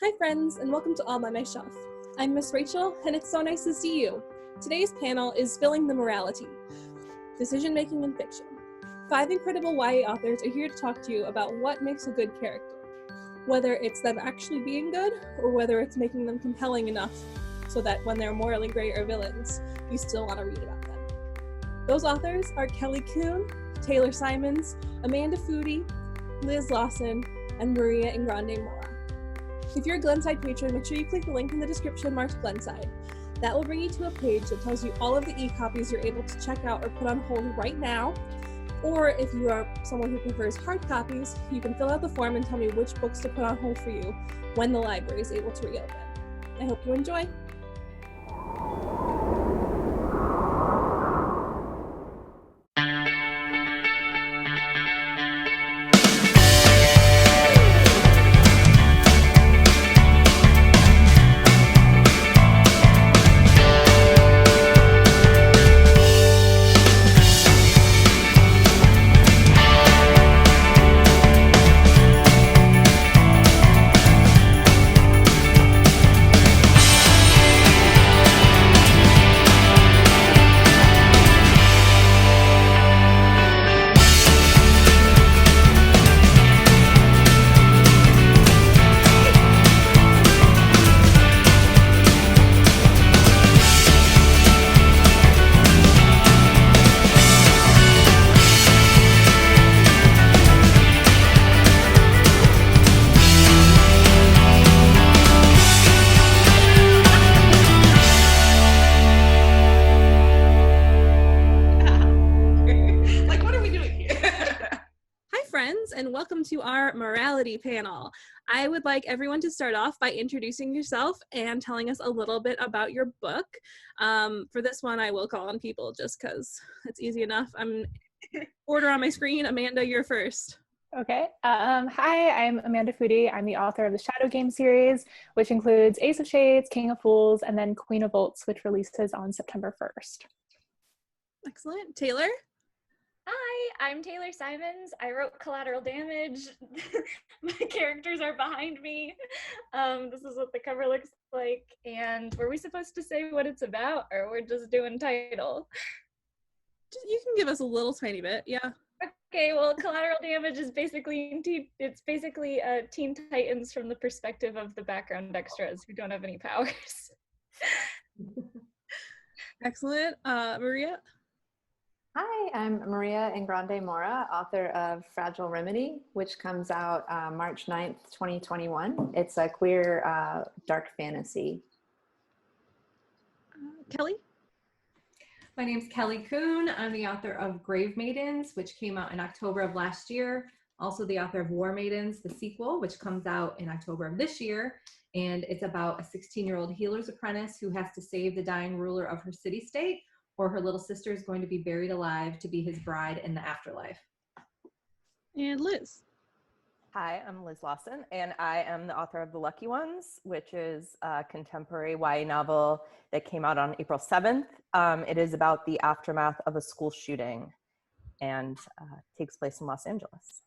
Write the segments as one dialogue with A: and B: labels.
A: Hi friends, and welcome to All by My Shelf. I'm Miss Rachel, and it's so nice to see you. Today's panel is Spilling the Morali-tea, Decision Making in Fiction. 5 incredible YA authors are here to talk to you about what makes a good character, whether it's them actually being good, or whether it's making them compelling enough so that when they're morally gray or villains, you still want to read about them. Those authors are Coon, Taylor Simonds, Amanda Foody, Liz Lawson, and Ingrande Mora. If you're a Glenside patron, make sure you click the link in the description marked Glenside. That will bring you to a page that tells you all of the e-copies you're able to check out or put on hold right now. Or if you are someone who prefers hard copies, you can fill out the form and tell me which books to put on hold for you when the library is able to reopen. I hope you enjoy. And welcome to our morality panel. I would like everyone to start off by introducing yourself and telling us a little bit about your book. For this one, I will call on people just because it's easy enough. I'm order on my screen. Amanda, you're first.
B: Okay. Hi, I'm Amanda Foody. I'm the author of the Shadow Game series, which includes Ace of Shades, King of Fools, and then Queen of Bolts, which releases on September 1st.
A: Excellent. Taylor?
C: Hi, I'm Taylor Simonds. I wrote Collateral Damage. My characters are behind me. This is what the cover looks like. And were we supposed to say what it's about, or we're just doing title?
A: You can give us a little tiny bit, yeah.
C: Okay, well, Collateral Damage is basically Teen Titans from the perspective of the background extras who don't have any powers.
A: Excellent. Maria?
D: Hi, I'm Maria Ingrande Mora, author of Fragile Remedy, which comes out March 9th, 2021. It's a queer dark fantasy.
A: Kelly?
E: My name's Kelly Coon. I'm the author of Grave Maidens, which came out in October of last year. Also the author of War Maidens, the sequel, which comes out in October of this year. And it's about a 16-year-old healer's apprentice who has to save the dying ruler of her city-state, or her little sister is going to be buried alive to be his bride in the afterlife.
A: And Liz.
F: Hi, I'm Liz Lawson, and I am the author of The Lucky Ones, which is a contemporary YA novel that came out on April 7th. It is about the aftermath of a school shooting and takes place in Los Angeles.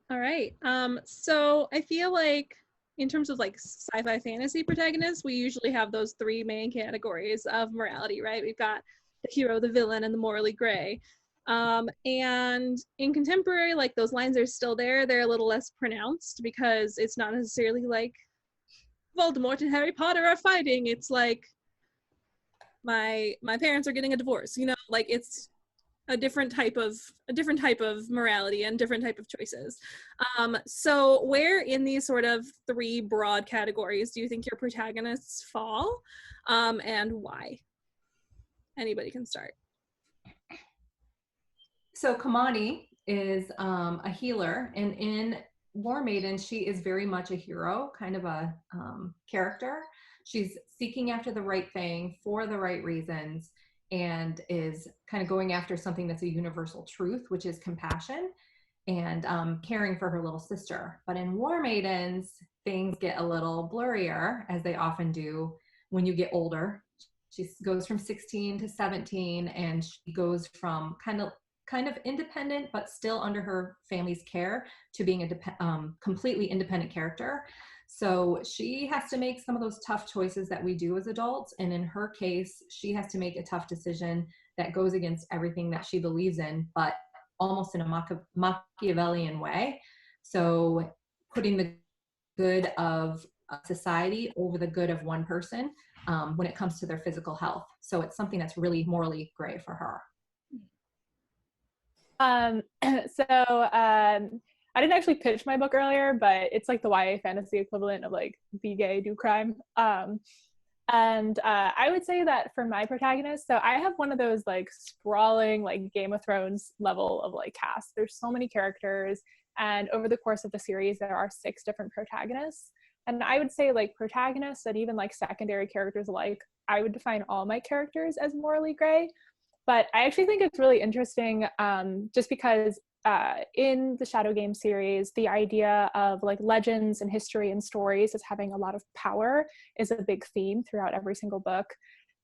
A: All right. So I feel like in terms of like sci-fi fantasy protagonists, we usually have those 3 main categories of morality, right? We've got the hero, the villain, and the morally gray. And in contemporary, like those lines are still there. They're a little less pronounced because it's not necessarily like Voldemort and Harry Potter are fighting. It's like my parents are getting a divorce, you know, like it's a different type of morality and different type of choices. So where in these sort of 3 broad categories do you think your protagonists fall, and why? Anybody can start.
E: So Kamani is a healer, and in War Maiden, she is very much a hero, kind of a character. She's seeking after the right thing for the right reasons, and is kind of going after something that's a universal truth, which is compassion and caring for her little sister. But in War Maidens, things get a little blurrier, as they often do when you get older. She goes from 16 to 17, and she goes from kind of independent, but still under her family's care, to being a completely independent character. So she has to make some of those tough choices that we do as adults. And in her case, she has to make a tough decision that goes against everything that she believes in, but almost in a Machiavellian way. So putting the good of society over the good of one person when it comes to their physical health. So it's something that's really morally gray for her.
B: I didn't actually pitch my book earlier, but it's like the YA fantasy equivalent of like be gay, do crime. I would say that for my protagonist, so I have one of those like sprawling like Game of Thrones level of like cast. There's so many characters, and over the course of the series there are 6 different protagonists. And I would say like protagonists and even like secondary characters alike, I would define all my characters as morally gray. But I actually think it's really interesting just because in the Shadow Game series, the idea of like legends and history and stories as having a lot of power is a big theme throughout every single book.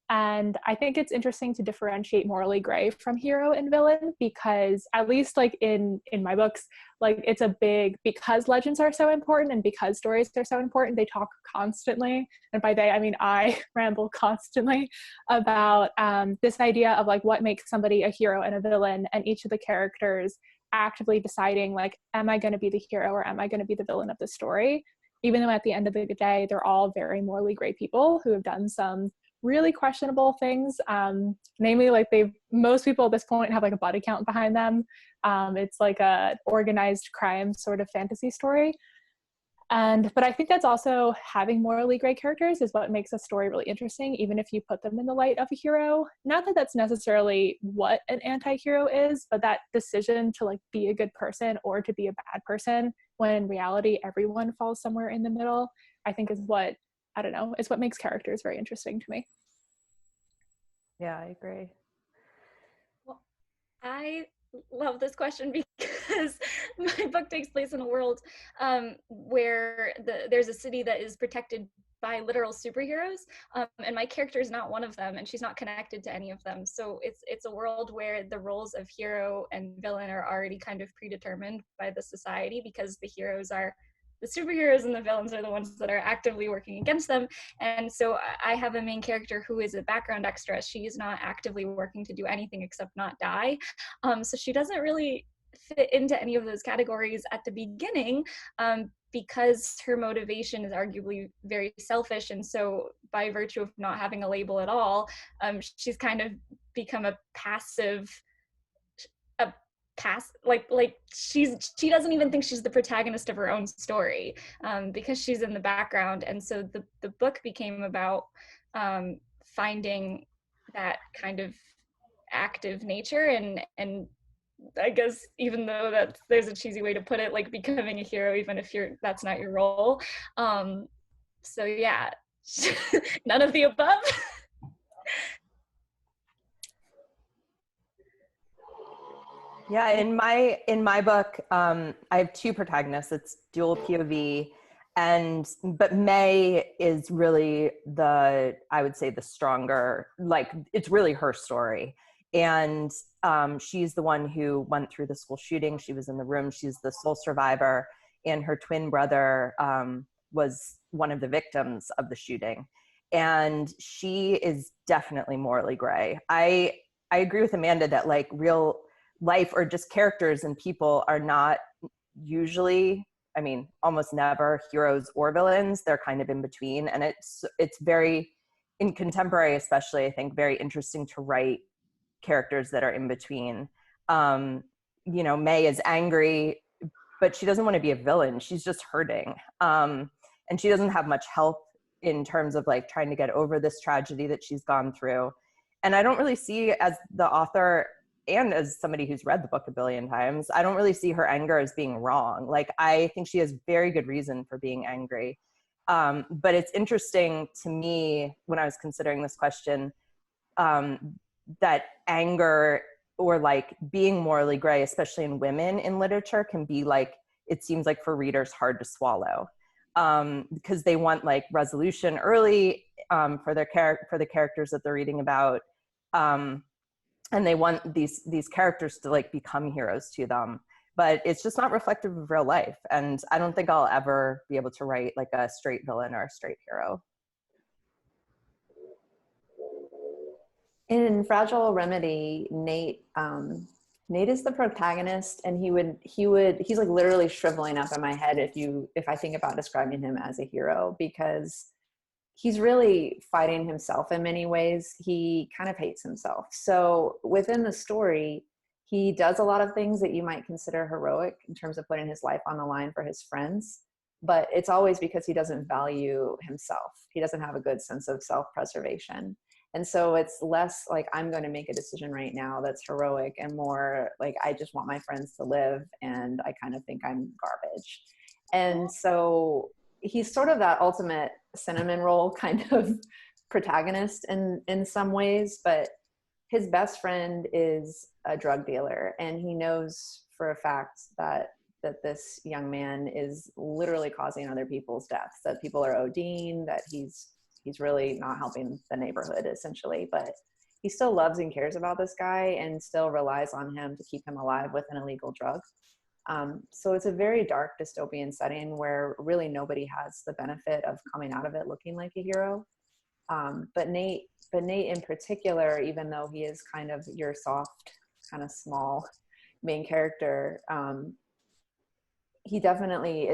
B: And I think it's interesting to differentiate morally gray from hero and villain, because at least like in my books, like it's a big, because legends are so important and because stories are so important, they talk constantly. And by they, I mean I ramble constantly about this idea of like what makes somebody a hero and a villain, and each of the characters actively deciding like, am I going to be the hero or am I going to be the villain of the story? Even though at the end of the day, they're all very morally gray people who have done some really questionable things. Namely, like most people at this point have like a body count behind them. It's like a organized crime sort of fantasy story. But I think that's also having morally gray characters is what makes a story really interesting, even if you put them in the light of a hero. Not that that's necessarily what an anti-hero is, but that decision to like be a good person or to be a bad person, when in reality everyone falls somewhere in the middle, I think is what, I don't know, it's what makes characters very interesting to me.
F: Yeah, I agree.
C: Well, I love this question because my book takes place in a world where there's a city that is protected by literal superheroes, and my character is not one of them, and she's not connected to any of them. So it's a world where the roles of hero and villain are already kind of predetermined by the society, because the heroes are the superheroes and the villains are the ones that are actively working against them. And so I have a main character who is a background extra. She is not actively working to do anything except not die. So she doesn't really fit into any of those categories at the beginning, because her motivation is arguably very selfish. And so by virtue of not having a label at all, she's kind of become a passive, like she doesn't even think she's the protagonist of her own story, because she's in the background. And so the book became about finding that kind of active nature, and I guess even though there's a cheesy way to put it, like becoming a hero even if that's not your role. So yeah, none of the above.
F: Yeah, in my book, I have 2 protagonists. It's dual POV, but May is really I would say the stronger, like it's really her story. And she's the one who went through the school shooting. She was in the room. She's the sole survivor, and her twin brother was one of the victims of the shooting. And she is definitely morally gray. I agree with Amanda that like real life or just characters and people are not usually, I mean, almost never heroes or villains. They're kind of in between. And it's very, in contemporary especially, I think, very interesting to write characters that are in between. May is angry, but she doesn't want to be a villain. She's just hurting. And she doesn't have much help in terms of like trying to get over this tragedy that she's gone through. And I don't really see, as the author and as somebody who's read the book a billion times, I don't really see her anger as being wrong. Like, I think she has very good reason for being angry. But it's interesting to me when I was considering this question, that anger or like being morally gray, especially in women in literature, can be like, it seems like for readers hard to swallow, because they want like resolution early for the characters that they're reading about. And they want these characters to like become heroes to them. but it's just not reflective of real life. And I don't think I'll ever be able to write like a straight villain or a straight hero.
D: In Fragile Remedy, Nate is the protagonist, and he's like literally shriveling up in my head if I think about describing him as a hero, because he's really fighting himself in many ways. He kind of hates himself. So within the story, he does a lot of things that you might consider heroic in terms of putting his life on the line for his friends, but it's always because he doesn't value himself. He doesn't have a good sense of self-preservation. And so it's less like, I'm going to make a decision right now that's heroic, and more like, I just want my friends to live, and I kind of think I'm garbage. And so he's sort of that ultimate cinnamon roll kind of protagonist in some ways, but his best friend is a drug dealer, and he knows for a fact that this young man is literally causing other people's deaths, that people are ODing, that he's really not helping the neighborhood essentially, but he still loves and cares about this guy and still relies on him to keep him alive with an illegal drug. So it's a very dark dystopian setting where really nobody has the benefit of coming out of it looking like a hero. But Nate in particular, even though he is kind of your soft, kind of small main character, he definitely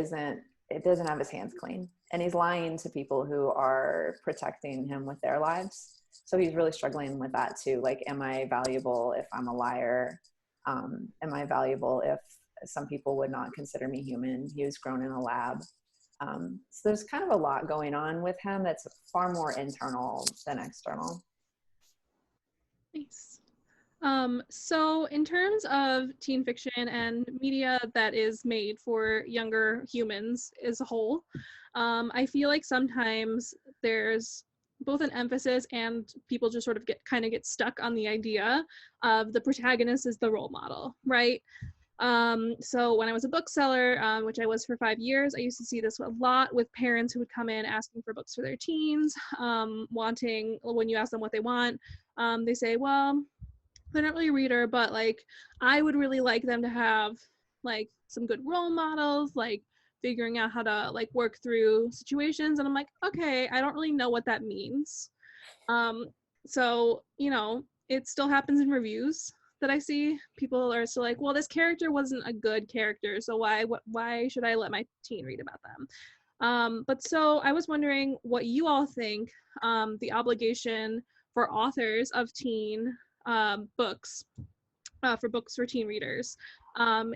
D: doesn't have his hands clean. And he's lying to people who are protecting him with their lives. So he's really struggling with that too. Like, am I valuable if I'm a liar? Am I valuable if some people would not consider me human? He was grown in a lab. So there's kind of a lot going on with him that's far more internal than external.
A: Nice. So in terms of teen fiction and media that is made for younger humans as a whole, I feel like sometimes there's both an emphasis and people just sort of get stuck on the idea of the protagonist as the role model, right? So when I was a bookseller, which I was for 5 years, I used to see this a lot with parents who would come in asking for books for their teens, when you ask them what they want, they say, well, they're not really a reader, but like, I would really like them to have like some good role models, like figuring out how to like work through situations. And I'm like, okay, I don't really know what that means. So, it still happens in reviews that I see. People are still like, well, this character wasn't a good character, so why should I let my teen read about them? But so I was wondering what you all think the obligation for authors of teen books for teen readers,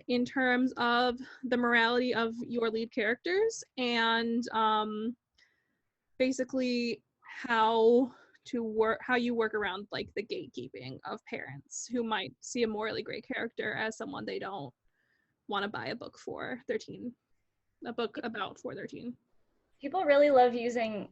A: in terms of the morality of your lead characters, and basically how you work around like the gatekeeping of parents who might see a morally great character as someone they don't want to buy a book for their teen, for their teen.
C: People really love using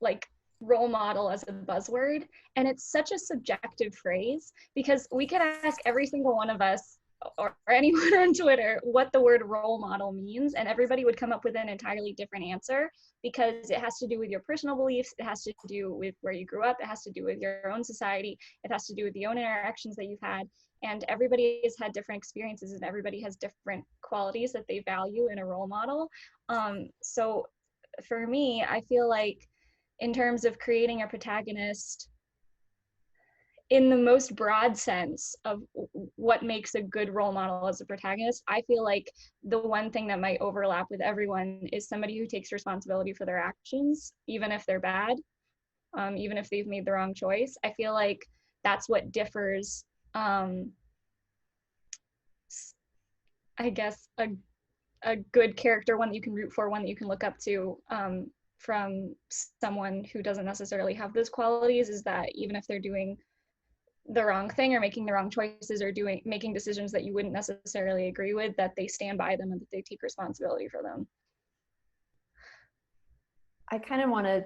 C: like role model as a buzzword, and it's such a subjective phrase, because we could ask every single one of us or anyone on Twitter what the word role model means, and everybody would come up with an entirely different answer, because it has to do with your personal beliefs, it has to do with where you grew up, it has to do with your own society, it has to do with the own interactions that you've had, and everybody has had different experiences, and everybody has different qualities that they value in a role model. So for me, I feel like in terms of creating a protagonist in the most broad sense of what makes a good role model as a protagonist, I feel like the one thing that might overlap with everyone is somebody who takes responsibility for their actions, even if they're bad, even if they've made the wrong choice. I feel like that's what differs, I guess, a good character, one that you can root for, one that you can look up to, from someone who doesn't necessarily have those qualities, is that even if they're doing the wrong thing or making the wrong choices or making decisions that you wouldn't necessarily agree with, that they stand by them and that they take responsibility for them.
D: I kind of want to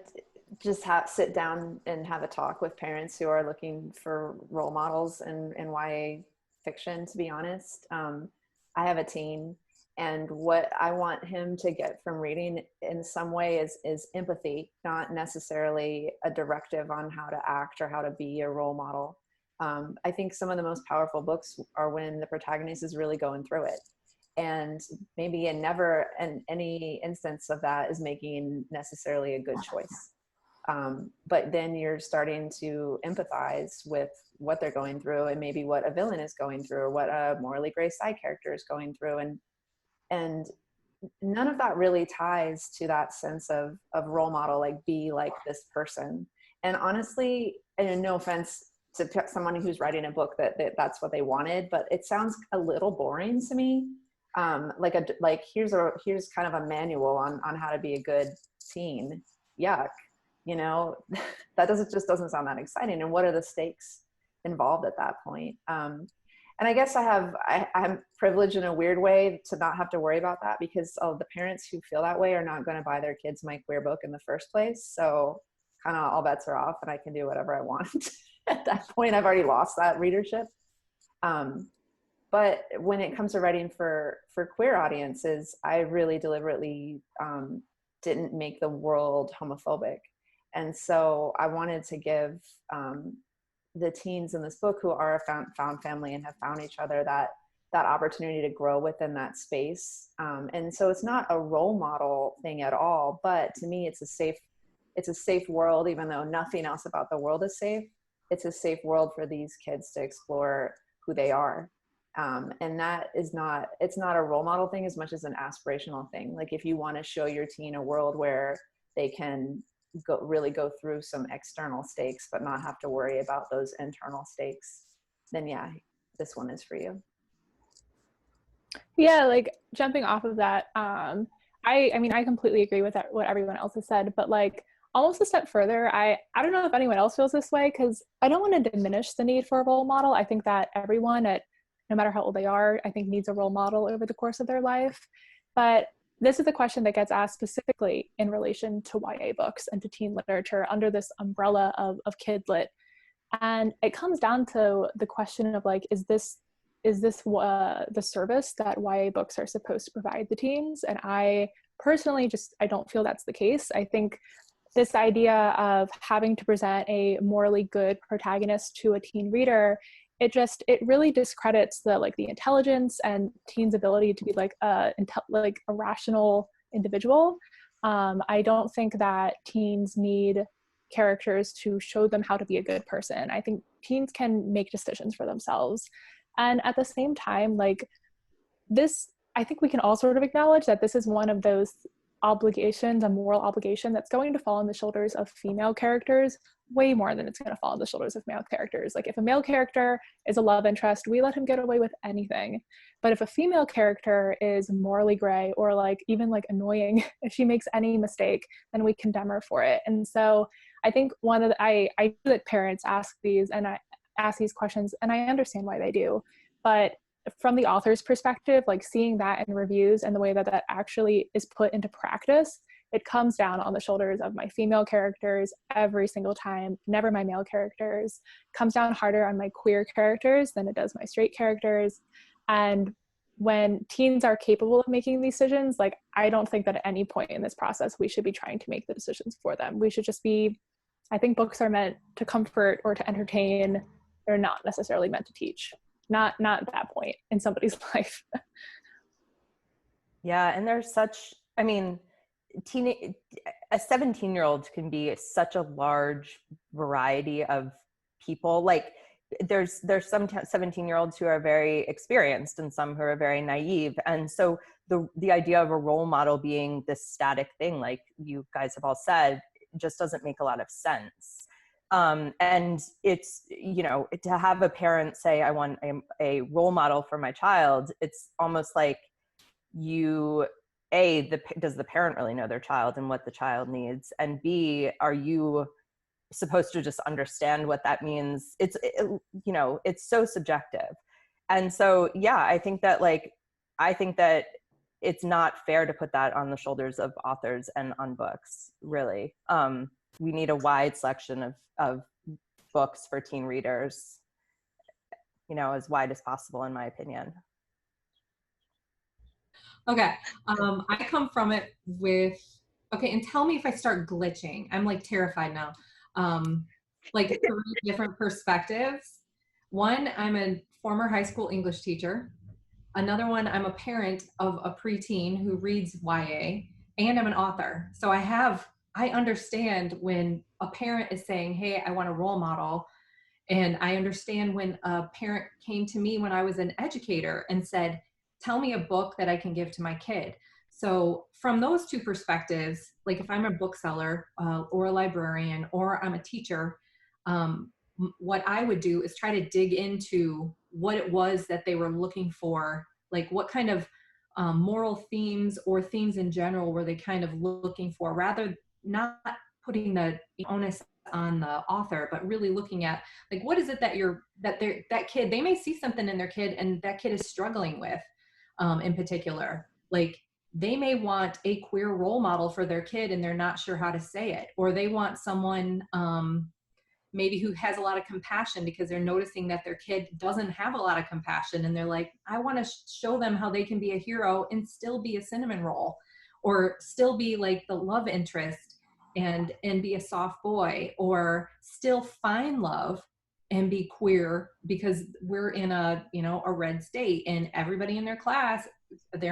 D: just sit down and have a talk with parents who are looking for role models in YA fiction, to be honest. I have a teen, and what I want him to get from reading in some way is empathy, not necessarily a directive on how to act or how to be a role model. I think some of the most powerful books are when the protagonist is really going through it. and maybe in never in any instance of that is making necessarily a good choice. But then you're starting to empathize with what they're going through, and maybe what a villain is going through, or what a morally gray side character is going through. And none of that really ties to that sense of role model, like be like this person. And honestly, and no offense to someone who's writing a book that's what they wanted, but it sounds a little boring to me. Like here's kind of a manual on how to be a good teen. Yuck. You know, that just doesn't sound that exciting. And what are the stakes involved at that point? And I guess I'm privileged in a weird way to not have to worry about that, because the parents who feel that way are not going to buy their kids my queer book in the first place. So kind of all bets are off, and I can do whatever I want. At that point, I've already lost that readership. But when it comes to writing for queer audiences, I really deliberately didn't make the world homophobic. And so I wanted to give the teens in this book who are a found family and have found each other that opportunity to grow within that space. And so it's not a role model thing at all, but to me, it's a safe world, even though nothing else about the world is safe. It's a safe world for these kids to explore who they are. And that is it's not a role model thing as much as an aspirational thing. Like if you want to show your teen a world where they can really go through some external stakes, but not have to worry about those internal stakes, then yeah, this one is for you.
B: Yeah, like jumping off of that, I mean, I completely agree with what everyone else has said, but like almost a step further, I don't know if anyone else feels this way, because I don't want to diminish the need for a role model. I think that everyone, no matter how old they are, I think needs a role model over the course of their life. But this is a question that gets asked specifically in relation to YA books and to teen literature under this umbrella of kid lit. And it comes down to the question of like, is this the service that YA books are supposed to provide the teens? And I personally I don't feel that's the case. I think this idea of having to present a morally good protagonist to a teen reader, it really discredits the intelligence and teens' ability to be like a rational individual. I don't think that teens need characters to show them how to be a good person. I think teens can make decisions for themselves. And at the same time, I think we can all sort of acknowledge that this is one of those obligations, a moral obligation that's going to fall on the shoulders of female characters way more than it's going to fall on the shoulders of male characters. Like if a male character is a love interest, we let him get away with anything. But if a female character is morally gray or even annoying, if she makes any mistake, then we condemn her for it. And so I think I know that parents ask these questions, and I understand why they do. But from the author's perspective, seeing that in reviews and the way that actually is put into practice, it comes down on the shoulders of my female characters every single time, never my male characters. Comes down harder on my queer characters than it does my straight characters. And when teens are capable of making these decisions, I don't think that at any point in this process we should be trying to make the decisions for them. We should just I think books are meant to comfort or to entertain. They're not necessarily meant to teach. Not at that point in somebody's life.
F: Yeah, and there's a 17-year-old can be such a large variety of people. There's some 17-year-olds who are very experienced and some who are very naive. And so the idea of a role model being this static thing, like you guys have all said, just doesn't make a lot of sense. And it's, to have a parent say, I want a role model for my child, it's almost like does the parent really know their child and what the child needs? And B, are you supposed to just understand what that means? It's so subjective. And so, yeah, I think that it's not fair to put that on the shoulders of authors and on books, really. We need a wide selection of books for teen readers, as wide as possible, in my opinion.
E: Okay, I come from it and tell me if I start glitching. I'm terrified now. 3 different perspectives. One, I'm a former high school English teacher. another one, I'm a parent of a preteen who reads YA, and I'm an author. So I understand when a parent is saying, hey, I want a role model. And I understand when a parent came to me when I was an educator and said, tell me a book that I can give to my kid. So from those two perspectives, like if I'm a bookseller or a librarian or I'm a teacher, what I would do is try to dig into what it was that they were looking for, like what kind of moral themes or themes in general were they kind of looking for, rather not putting the onus on the author, but really looking at like, what is it that kid, they may see something in their kid and that kid is struggling with in particular. Like they may want a queer role model for their kid and they're not sure how to say it, or they want someone maybe who has a lot of compassion because they're noticing that their kid doesn't have a lot of compassion, and they're like, I want to show them how they can be a hero and still be a cinnamon roll, or still be like the love interest and be a soft boy, or still find love and be queer, because we're in a red state and everybody in their class, they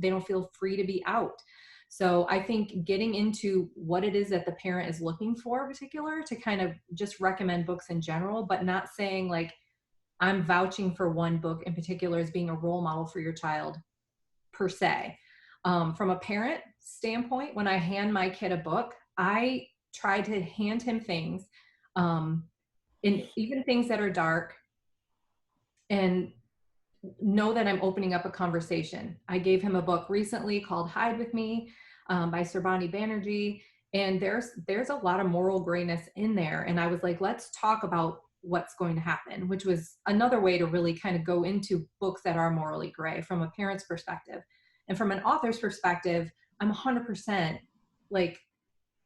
E: don't feel free to be out. So I think getting into what it is that the parent is looking for in particular, to kind of just recommend books in general, but not saying like I'm vouching for one book in particular as being a role model for your child per se. From a parent standpoint, when I hand my kid a book, I try to hand him things, and even things that are dark, and know that I'm opening up a conversation. I gave him a book recently called Hide With Me by Sirbani Banerjee, and there's a lot of moral grayness in there. And I was like, let's talk about what's going to happen, which was another way to really kind of go into books that are morally gray from a parent's perspective. And from an author's perspective, I'm 100% like,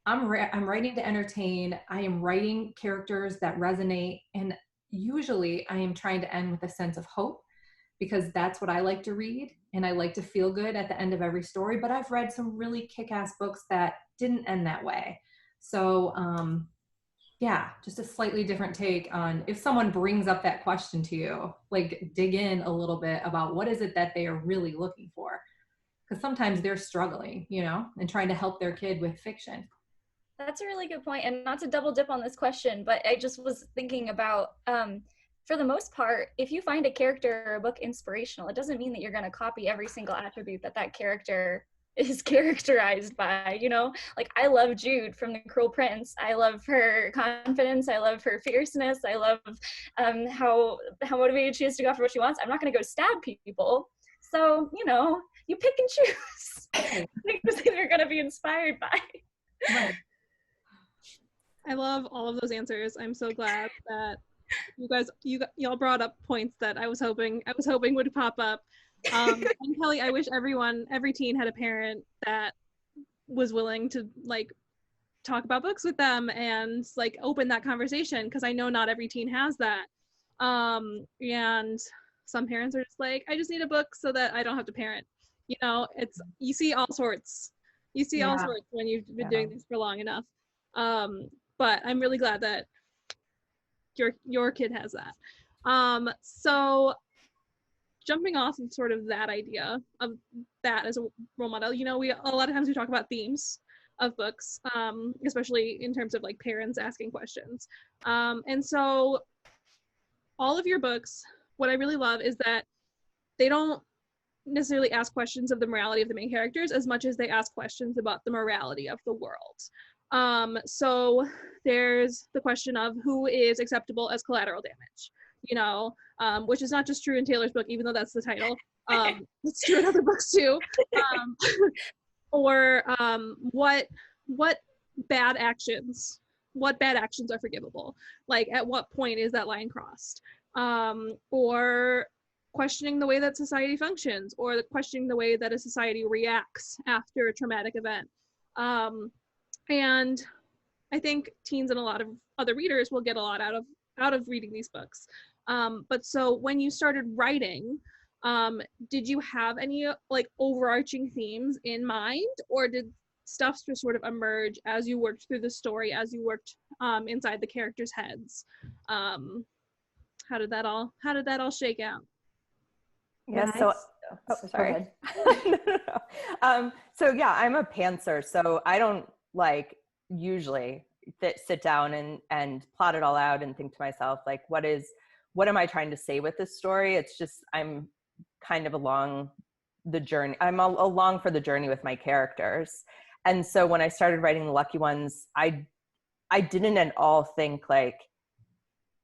E: I'm writing to entertain. I am writing characters that resonate. And usually I am trying to end with a sense of hope, because that's what I like to read. And I like to feel good at the end of every story. But I've read some really kick-ass books that didn't end that way. So yeah, just a slightly different take on, if someone brings up that question to you, like dig in a little bit about what is it that they are really looking for. Because sometimes they're struggling, and trying to help their kid with fiction.
C: That's a really good point. And not to double dip on this question, but I just was thinking about, for the most part, if you find a character or a book inspirational, it doesn't mean that you're going to copy every single attribute that character is characterized by, Like, I love Jude from The Cruel Prince. I love her confidence. I love her fierceness. I love how motivated she is to go after what she wants. I'm not going to go stab people. So, you pick and choose things that you're going to be inspired by.
E: Right.
A: I love all of those answers. I'm so glad that y'all brought up points that I was hoping would pop up. And Kelly, I wish every teen had a parent that was willing to like talk about books with them and like open that conversation, because I know not every teen has that. And some parents are just like, I just need a book so that I don't have to parent. You see all sorts. You see all sorts when you've been doing this for long enough. But I'm really glad that your kid has that. So jumping off of sort of that idea of that as a role model, we a lot of times we talk about themes of books, especially in terms of like parents asking questions. And so all of your books, what I really love is that they don't necessarily ask questions of the morality of the main characters as much as they ask questions about the morality of the world. So there's the question of who is acceptable as collateral damage, which is not just true in Taylor's book, even though that's the title. It's true in other books too. Or what bad actions are forgivable? Like, at what point is that line crossed? Or questioning the way that society functions, or questioning the way that a society reacts after a traumatic event. And I think teens and a lot of other readers will get a lot out of reading these books. But so when you started writing, did you have any like overarching themes in mind, or did stuff just sort of emerge as you worked through the story, as you worked inside the characters' heads? How did that all shake out?
F: Yes.
D: Nice.
F: So, oh,
D: Go
F: sorry.
D: ahead.
F: So yeah, I'm a pantser. So I don't like usually sit down and plot it all out and think to myself, like, what am I trying to say with this story? It's just, I'm kind of along the journey. I'm along for the journey with my characters. And so when I started writing The Lucky Ones, I didn't at all think like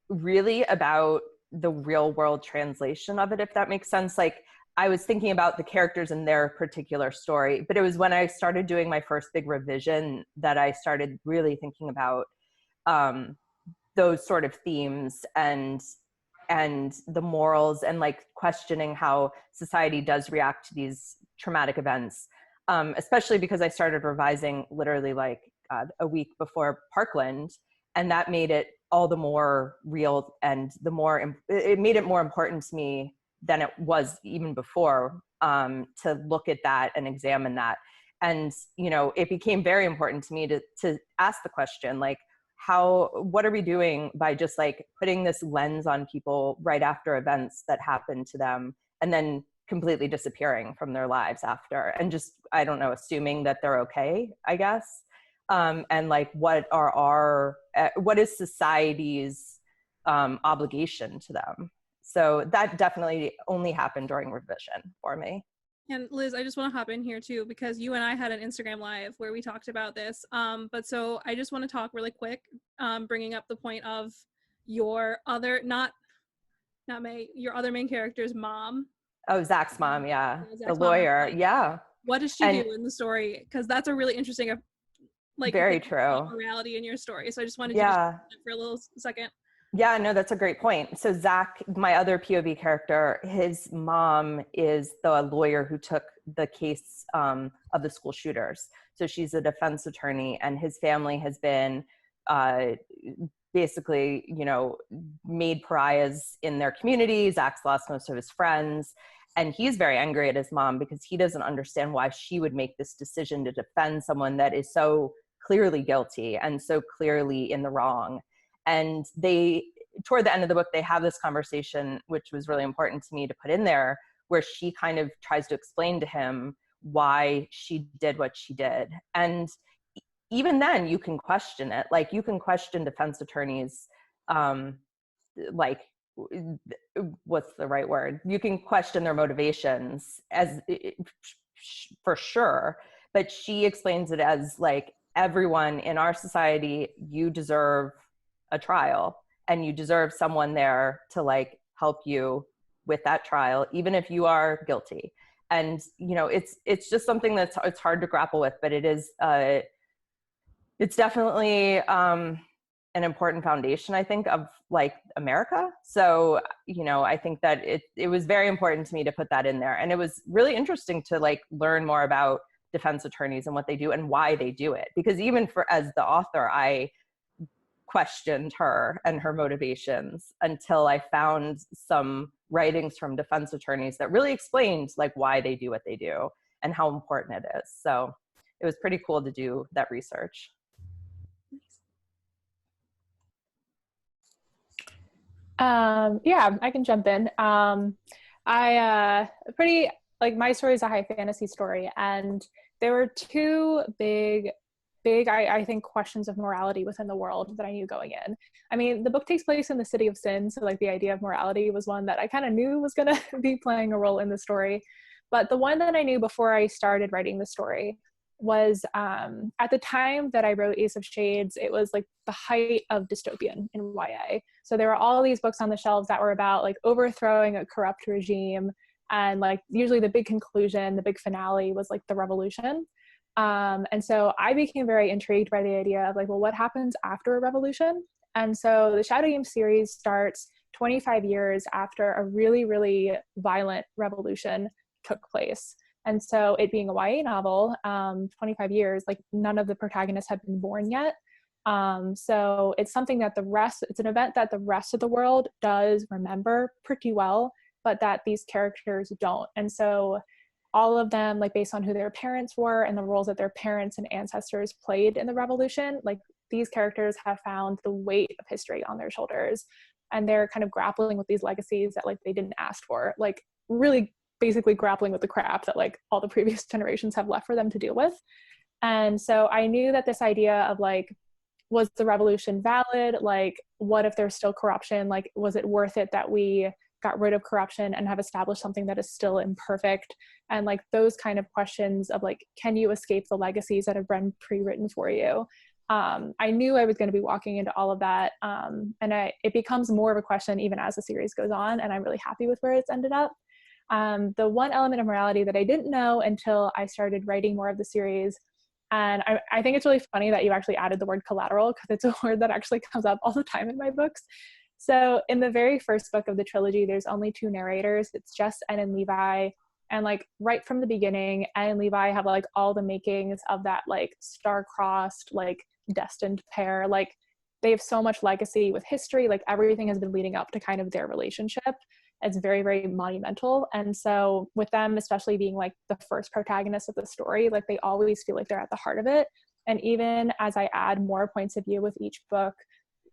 F: really about the real world translation of it, if that makes sense. Like, I was thinking about the characters in their particular story, but it was when I started doing my first big revision that I started really thinking about those sort of themes and the morals, and like questioning how society does react to these traumatic events, especially because I started revising literally like a week before Parkland, and that made it all the more real, and it made it more important to me than it was even before, to look at that and examine that. And it became very important to me to ask the question, like, what are we doing by just like putting this lens on people right after events that happen to them, and then completely disappearing from their lives after, and just, I don't know, assuming that they're okay, I guess. And like, what is society's obligation to them? So that definitely only happened during revision for me.
A: And Liz, I just want to hop in here too, because you and I had an Instagram live where we talked about this. But so I just want to talk really quick, bringing up the point of your other, not May, your other main character's mom.
F: Oh, Zach's mom, yeah.
A: Zach's
F: The lawyer,
A: mom. Like,
F: yeah.
A: what does she do in the story? Because that's a really interesting, like,
F: very true,
A: morality in your story. So I just wanted you
F: yeah.
A: to for a little second.
F: Yeah, no, that's a great point. So Zach, my other POV character, his mom is the lawyer who took the case of the school shooters. So she's a defense attorney, and his family has been basically, made pariahs in their community. Zach's lost most of his friends. And he's very angry at his mom because he doesn't understand why she would make this decision to defend someone that is so clearly guilty and so clearly in the wrong. And toward the end of the book, they have this conversation, which was really important to me to put in there, where she kind of tries to explain to him why she did what she did. And even then, you can question it. Like, you can question defense attorneys, like, what's the right word? You can question their motivations for sure. But she explains it as like, everyone in our society, you deserve a trial, and you deserve someone there to like help you with that trial, even if you are guilty. And it's just something it's hard to grapple with, but it's definitely an important foundation, I think, of like America. So I think that it was very important to me to put that in there, and it was really interesting to like learn more about defense attorneys and what they do and why they do it, because even as the author, I questioned her and her motivations until I found some writings from defense attorneys that really explained like why they do what they do and how important it is. So it was pretty cool to do that research.
B: Yeah, I can jump in. My story is a high fantasy story, and there were two big, I think, questions of morality within the world that I knew going in. I mean, the book takes place in the city of sin, so like the idea of morality was one that I kind of knew was going to be playing a role in the story. But the one that I knew before I started writing the story was at the time that I wrote Ace of Shades, it was like the height of dystopian in YA. So there were all these books on the shelves that were about like overthrowing a corrupt regime, and like usually the big conclusion, the big finale was like the revolution. And so I became very intrigued by the idea of like, well, what happens after a revolution? And so the Shadow Game series starts 25 years after a really, really violent revolution took place. And so it being a YA novel, 25 years, like none of the protagonists had been born yet. So it's something that it's an event that the rest of the world does remember pretty well, but that these characters don't. And so all of them, like based on who their parents were and the roles that their parents and ancestors played in the revolution, like these characters have found the weight of history on their shoulders, and they're kind of grappling with these legacies that like they didn't ask for, like really basically grappling with the crap that like all the previous generations have left for them to deal with. And so I knew that this idea of like, was the revolution valid? Like, what if there's still corruption? Like, was it worth it that we got rid of corruption and have established something that is still imperfect? And like those kind of questions of like, can you escape the legacies that have been pre-written for you? I knew I was going to be walking into all of that. And it becomes more of a question even as the series goes on, and I'm really happy with where it's ended up. The one element of morality that I didn't know until I started writing more of the series, and I think it's really funny that you actually added the word collateral, because it's a word that actually comes up all the time in my books. So in the very first book of the trilogy, there's only 2 narrators. It's Jess and Levi. And like right from the beginning, Anne and Levi have like all the makings of that like star-crossed, like destined pair. Like they have so much legacy with history. Like everything has been leading up to kind of their relationship. It's very, very monumental. And so with them, especially being like the first protagonist of the story, like they always feel like they're at the heart of it. And even as I add more points of view with each book,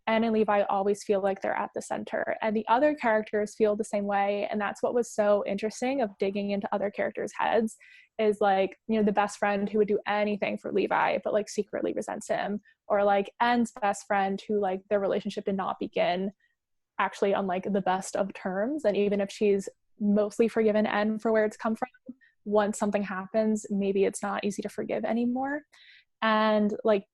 B: Anne and Levi always feel like they're at the center, and the other characters feel the same way. And that's what was so interesting of digging into other characters' heads, is like, you know, the best friend who would do anything for Levi, but like secretly resents him, or like Anne's best friend who like their relationship did not begin actually on like the best of terms. And even if she's mostly forgiven Anne for where it's come from, once something happens, maybe it's not easy to forgive anymore. And like,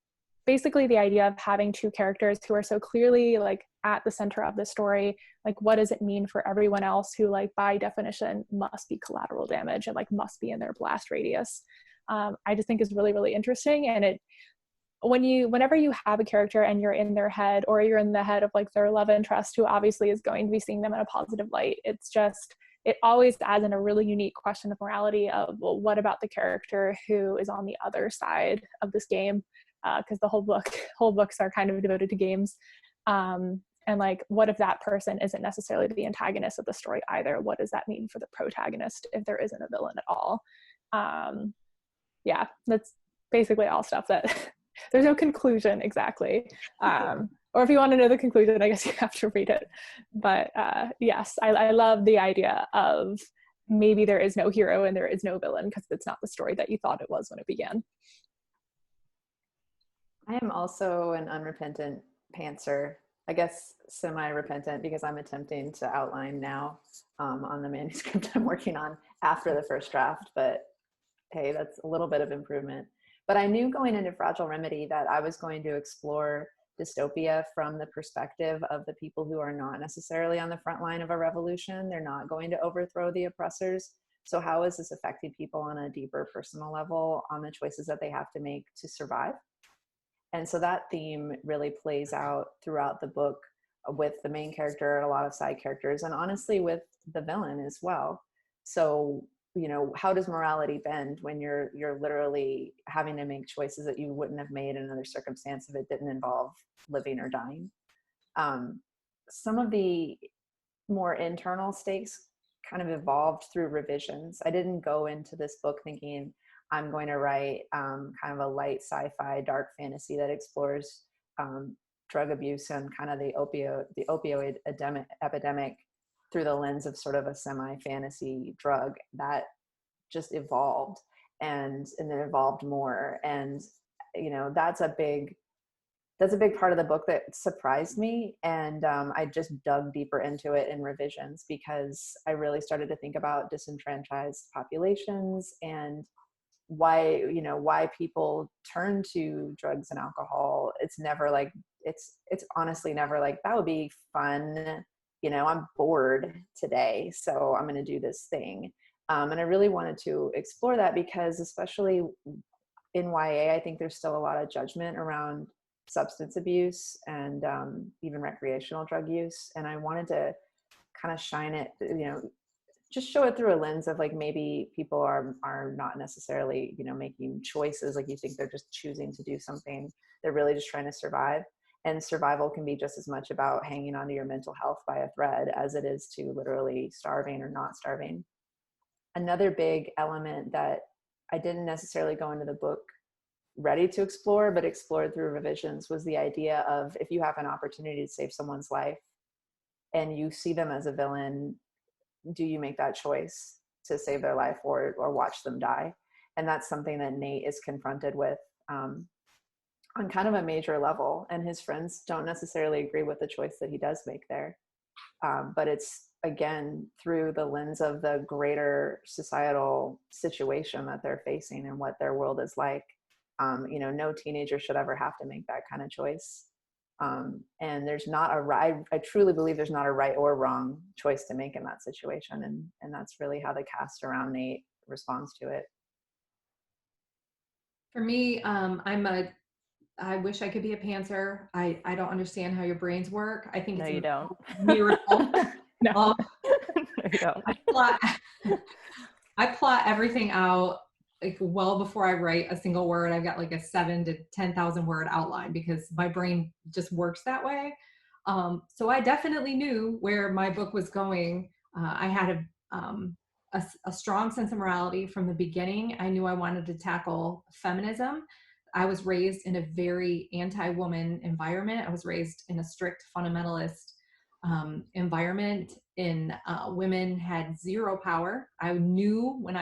B: basically the idea of having 2 characters who are so clearly like at the center of the story, like what does it mean for everyone else who like by definition must be collateral damage and like must be in their blast radius. I just think is really, really interesting. And it, whenever you have a character and you're in their head, or you're in the head of like their love interest, who obviously is going to be seeing them in a positive light, it's just, it always adds in a really unique question of morality of, well, what about the character who is on the other side of this game? Because the whole books are kind of devoted to games. And like, what if that person isn't necessarily the antagonist of the story either? What does that mean for the protagonist if there isn't a villain at all? Yeah, that's basically all stuff that there's no conclusion exactly. Or if you want to know the conclusion, I guess you have to read it. But yes, I love the idea of maybe there is no hero and there is no villain, because it's not the story that you thought it was when it began.
D: I am also an unrepentant pantser. I guess semi-repentant, because I'm attempting to outline now on the manuscript I'm working on after the first draft. But hey, that's a little bit of improvement. But I knew going into Fragile Remedy that I was going to explore dystopia from the perspective of the people who are not necessarily on the front line of a revolution. They're not going to overthrow the oppressors. So how is this affecting people on a deeper personal level, on the choices that they have to make to survive? And so that theme really plays out throughout the book with the main character and a lot of side characters, and honestly with the villain as well. So, you know, how does morality bend when you're literally having to make choices that you wouldn't have made in another circumstance if it didn't involve living or dying? Some of the more internal stakes kind of evolved through revisions. I didn't go into this book thinking I'm going to write kind of a light sci-fi dark fantasy that explores drug abuse and kind of the opioid epidemic through the lens of sort of a semi-fantasy drug. That just evolved and then evolved more. And, you know, that's a big part of the book that surprised me. And I just dug deeper into it in revisions, because I really started to think about disenfranchised populations and why people turn to drugs and alcohol. It's never like, it's honestly never like, that would be fun. You know, I'm bored today, so I'm going to do this thing. And I really wanted to explore that, because especially in YA, I think there's still a lot of judgment around substance abuse and even recreational drug use. And I wanted to kind of shine it, you know, just show it through a lens of like, maybe people are not necessarily, you know, making choices. Like, you think they're just choosing to do something. They're really just trying to survive. And survival can be just as much about hanging onto your mental health by a thread as it is to literally starving or not starving. Another big element that I didn't necessarily go into the book ready to explore, but explored through revisions, was the idea of, if you have an opportunity to save someone's life and you see them as a villain, do you make that choice? to save their life or watch them die. And that's something that Nate is confronted with on kind of a major level. And his friends don't necessarily agree with the choice that he does make there. But it's, again, through the lens of the greater societal situation that they're facing and what their world is like. No teenager should ever have to make that kind of choice. And there's not a right, I truly believe there's not a right or wrong choice to make in that situation. And that's really how the cast around Nate responds to it.
E: For me, I wish I could be a pantser. I don't understand how your brains work. I think
F: No,
E: it's
F: you don't.
E: miracle.
B: No.
F: No, you don't.
E: I plot everything out like well before I write a single word. I've got like a 7,000 to 10,000 word outline because my brain just works that way. So I definitely knew where my book was going. I had a strong sense of morality from the beginning. I knew I wanted to tackle feminism. I was raised in a very anti-woman environment. I was raised in a strict fundamentalist environment. Women had zero power. I knew when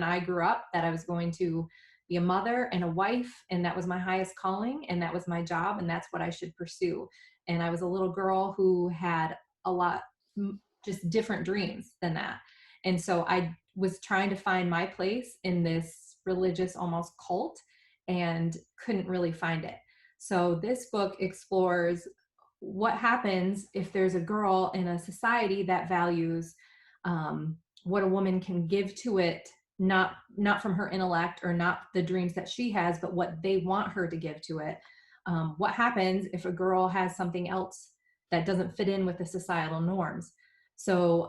E: I grew up that I was going to be a mother and a wife, and that was my highest calling, and that was my job, and that's what I should pursue. And I was a little girl who had a lot just different dreams than that. And so I was trying to find my place in this religious almost cult and couldn't really find it. So this book explores what happens if there's a girl in a society that values what a woman can give to it, not from her intellect or not the dreams that she has, but what they want her to give to it. What happens if a girl has something else that doesn't fit in with the societal norms? So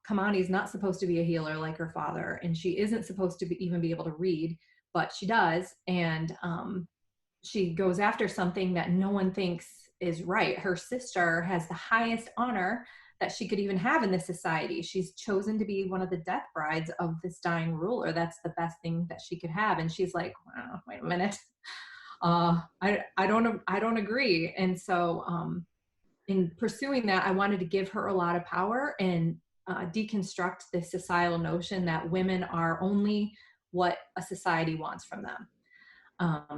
E: Kamani is not supposed to be a healer like her father, and she isn't supposed to even be able to read, but she does. And she goes after something that no one thinks is right. Her sister has the highest honor that she could even have in this society. She's chosen to be one of the death brides of this dying ruler. That's the best thing that she could have. And she's like, oh, wait a minute. I don't agree. And so in pursuing that, I wanted to give her a lot of power and deconstruct this societal notion that women are only what a society wants from them.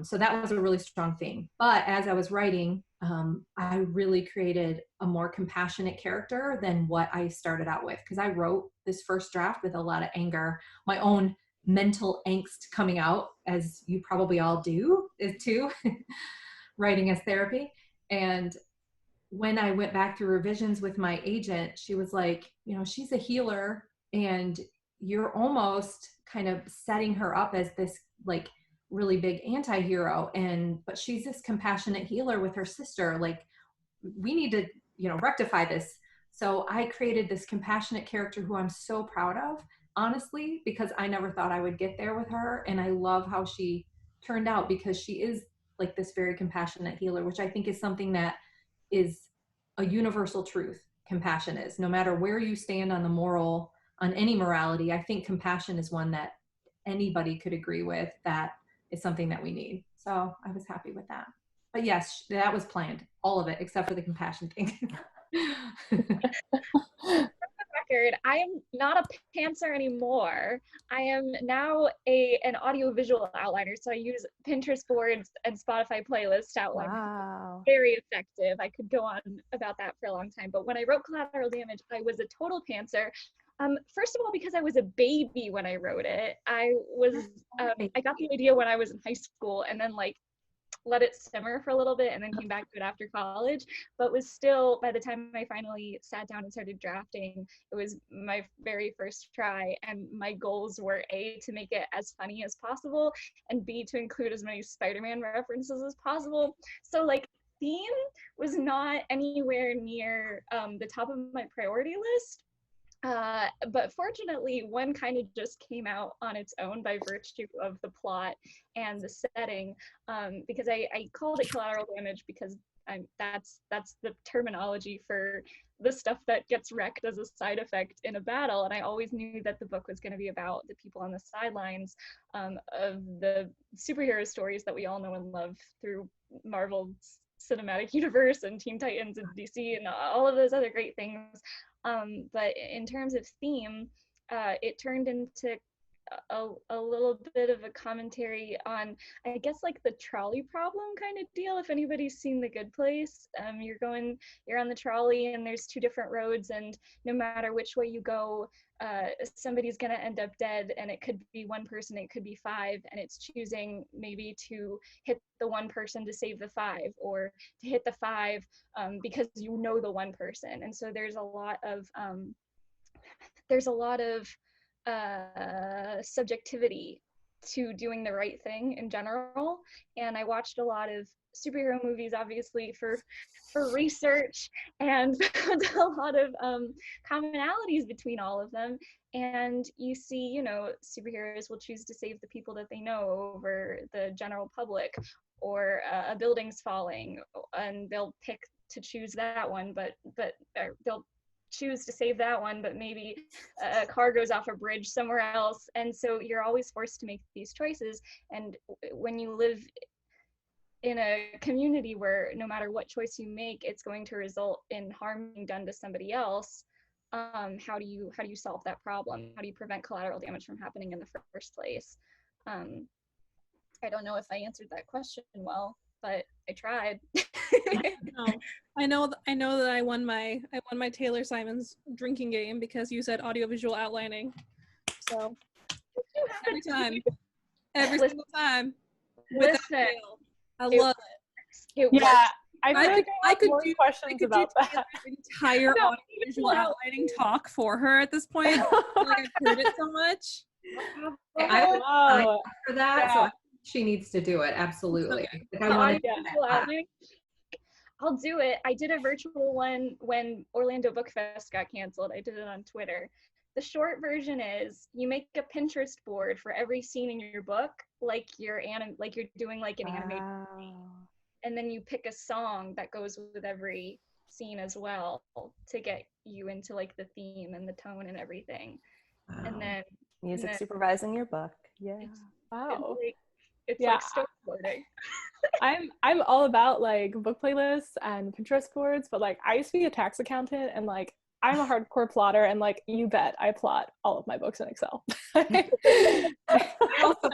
E: So that was a really strong thing. But as I was writing, I really created a more compassionate character than what I started out with, because I wrote this first draft with a lot of anger, my own mental angst coming out, as you probably all do, is too, writing as therapy. And when I went back through revisions with my agent, she was like, she's a healer and you're almost kind of setting her up as this like really big anti-hero, but she's this compassionate healer with her sister. Like, we need to, rectify this. So I created this compassionate character who I'm so proud of, honestly, because I never thought I would get there with her. And I love how she turned out, because she is like this very compassionate healer, which I think is something that is a universal truth. Compassion is, no matter where you stand on on any morality, I think compassion is one that anybody could agree with, that is something that we need. So I was happy with that. But yes, that was planned, all of it, except for the compassion thing.
C: Record, I am not a pantser anymore. I am now an audio-visual outliner, so I use Pinterest boards and Spotify playlists to outline.
F: Wow.
C: Very effective. I could go on about that for a long time. But when I wrote Collateral Damage, I was a total pantser. First of all, because I was a baby when I wrote it. I got the idea when I was in high school, and then let it simmer for a little bit, and then came back to it after college, but was still, by the time I finally sat down and started drafting, it was my very first try, and my goals were A, to make it as funny as possible, and B, to include as many Spider-Man references as possible. So theme was not anywhere near the top of my priority list. But fortunately, one kind of just came out on its own by virtue of the plot and the setting, because I called it Collateral Damage because that's the terminology for the stuff that gets wrecked as a side effect in a battle. And I always knew that the book was going to be about the people on the sidelines of the superhero stories that we all know and love through Marvel's cinematic universe and Teen Titans and DC and all of those other great things. But in terms of theme, it turned into a little bit of a commentary on, I guess, like the trolley problem kind of deal. If anybody's seen The Good Place, you're on the trolley and there's two different roads, and no matter which way you go, somebody's gonna end up dead, and it could be one person, it could be five, and it's choosing maybe to hit the one person to save the five, or to hit the five because you know the one person. And so there's a lot of subjectivity to doing the right thing in general. And I watched a lot of superhero movies, obviously, for research, and found a lot of commonalities between all of them. And you see, you know, superheroes will choose to save the people that they know over the general public, or a building's falling and they'll pick to choose that one, but they'll choose to save that one, but maybe a car goes off a bridge somewhere else. And so you're always forced to make these choices. And when you live in a community where no matter what choice you make, it's going to result in harm being done to somebody else, how do you solve that problem? How do you prevent collateral damage from happening in the first place? I don't know if I answered that question well, but I tried.
A: I know that I won my Taylor Simonds drinking game because you said audiovisual outlining. So every single time.
C: Listen,
A: I love it.
B: Yeah, I could
A: do
B: questions about that.
A: Entire audiovisual outlining talk for her at this point. Like I've heard it so much.
E: I would sign up for that, so she needs to do it. Absolutely.
C: I'll do it. I did a virtual one when Orlando Book Fest got canceled. I did it on Twitter. The short version is you make a Pinterest board for every scene in your book, like you're doing like an animated scene. And then you pick a song that goes with every scene as well to get you into like the theme and the tone and everything. Wow. And then
F: music supervising your book. Yeah.
B: Wow.
C: It's like storyboarding.
B: I'm all about like book playlists and Pinterest boards, but like I used to be a tax accountant, and like I'm a hardcore plotter, and like you bet I plot all of my books in Excel.
E: I also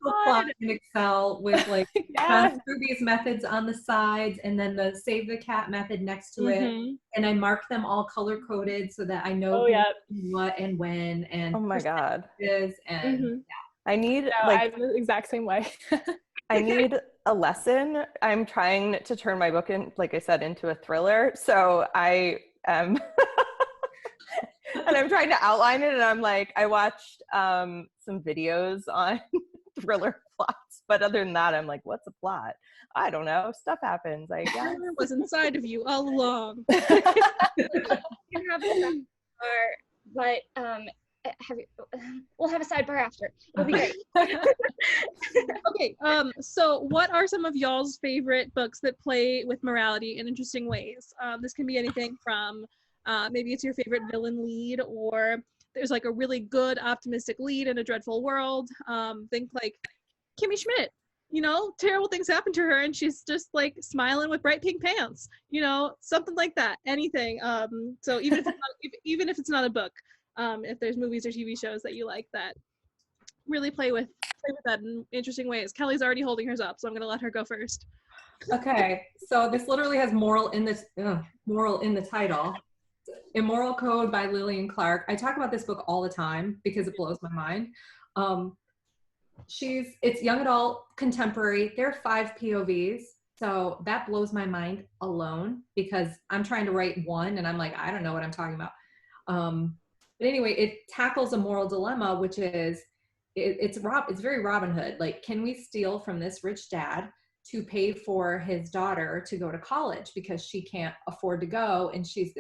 E: plot in Excel with like these methods on the sides, and then the save the cat method next to it, and I mark them all color coded so that I know what and when, and
F: oh my god
E: is and
F: I need
B: I'm the exact same way.
F: I need a lesson. I'm trying to turn my book in, like I said, into a thriller. So I am, and I'm trying to outline it. And I'm like, I watched some videos on thriller plots, but other than that, I'm like, what's a plot? I don't know. Stuff happens. I guess
A: it was inside of you all along.
C: But we'll have a sidebar after. It'll be great.
A: Okay, so what are some of y'all's favorite books that play with morality in interesting ways? This can be anything from maybe it's your favorite villain lead, or there's like a really good optimistic lead in a dreadful world. Think like Kimmy Schmidt, you know, terrible things happen to her and she's just like smiling with bright pink pants, you know, something like that. Anything. So even if it's not a book, if there's movies or TV shows that you like that really play with that in interesting ways. Kelly's already holding hers up, so I'm gonna let her go first.
E: Okay, so this literally has moral in the title. Immoral Code by Lillian Clark. I talk about this book all the time because it blows my mind. It's young adult contemporary. There are 5 POVs, so that blows my mind alone because I'm trying to write one and I'm like, I don't know what I'm talking about. But anyway, it tackles a moral dilemma, which is it's very Robin Hood. Like, can we steal from this rich dad to pay for his daughter to go to college because she can't afford to go, and she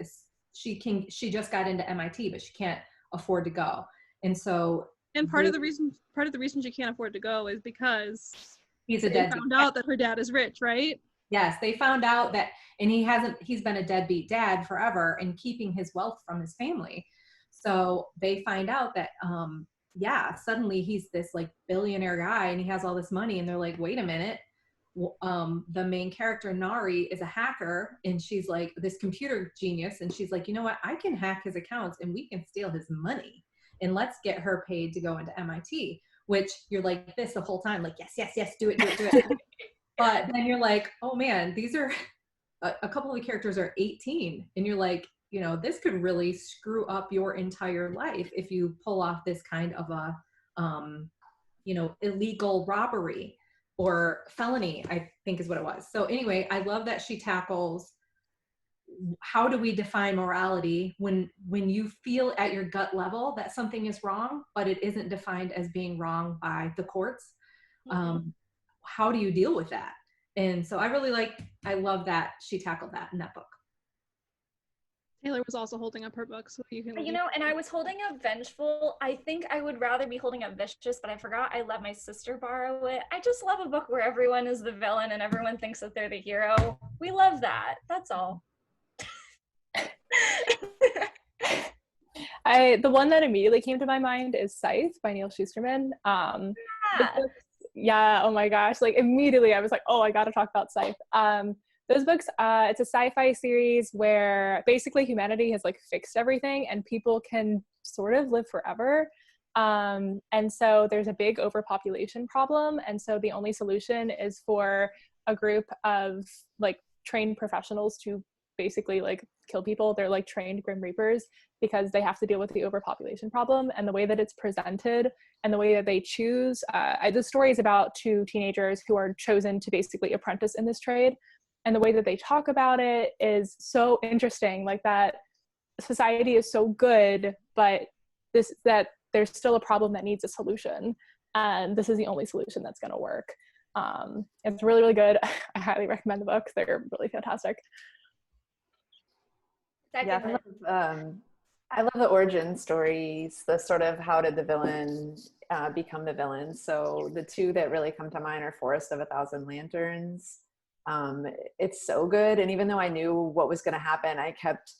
E: just got into MIT, but she can't afford to go, and so
A: part of the reason she can't afford to go is because
E: he's a deadbeat.
A: They found out that her dad is rich, right? Yes,
E: they found out that, and he's been a deadbeat dad forever and keeping his wealth from his family. So they find out that, suddenly he's this like billionaire guy and he has all this money, and they're like, wait a minute. The main character, Nari, is a hacker, and she's like this computer genius. And she's like, you know what? I can hack his accounts and we can steal his money. and let's get her paid to go into MIT, which you're like this the whole time, like, yes, yes, yes, do it. But then you're like, oh man, these are, a couple of the characters are 18, and you're like, you know, this could really screw up your entire life if you pull off this kind of a, you know, illegal robbery or felony, I think is what it was. So anyway, I love that she tackles, how do we define morality when you feel at your gut level that something is wrong, but it isn't defined as being wrong by the courts? How do you deal with that? And so I love that she tackled that in that book.
A: Taylor was also holding up her book, so you can.
C: You know, and I was holding up Vengeful. I think I would rather be holding up Vicious, but I forgot I let my sister borrow it. I just love a book where everyone is the villain and everyone thinks that they're the hero. We love that. That's all.
B: The one that immediately came to my mind is Scythe by Neil Shusterman. Oh my gosh, like immediately I was like, oh, I gotta talk about Scythe. Those books, it's a sci-fi series where basically humanity has like fixed everything and people can sort of live forever. And so there's a big overpopulation problem. And so the only solution is for a group of like trained professionals to basically like kill people. They're like trained Grim Reapers because they have to deal with the overpopulation problem. And the way that it's presented and the way that they choose, the story is about two teenagers who are chosen to basically apprentice in this trade. And the way that they talk about it is so interesting, like that society is so good, but that there's still a problem that needs a solution. And this is the only solution that's gonna work. It's really, really good. I highly recommend the books. They're really fantastic.
D: Yeah, I love the origin stories, the sort of how did the villain become the villain. So the two that really come to mind are Forest of a Thousand Lanterns. It's so good. And even though I knew what was going to happen, I kept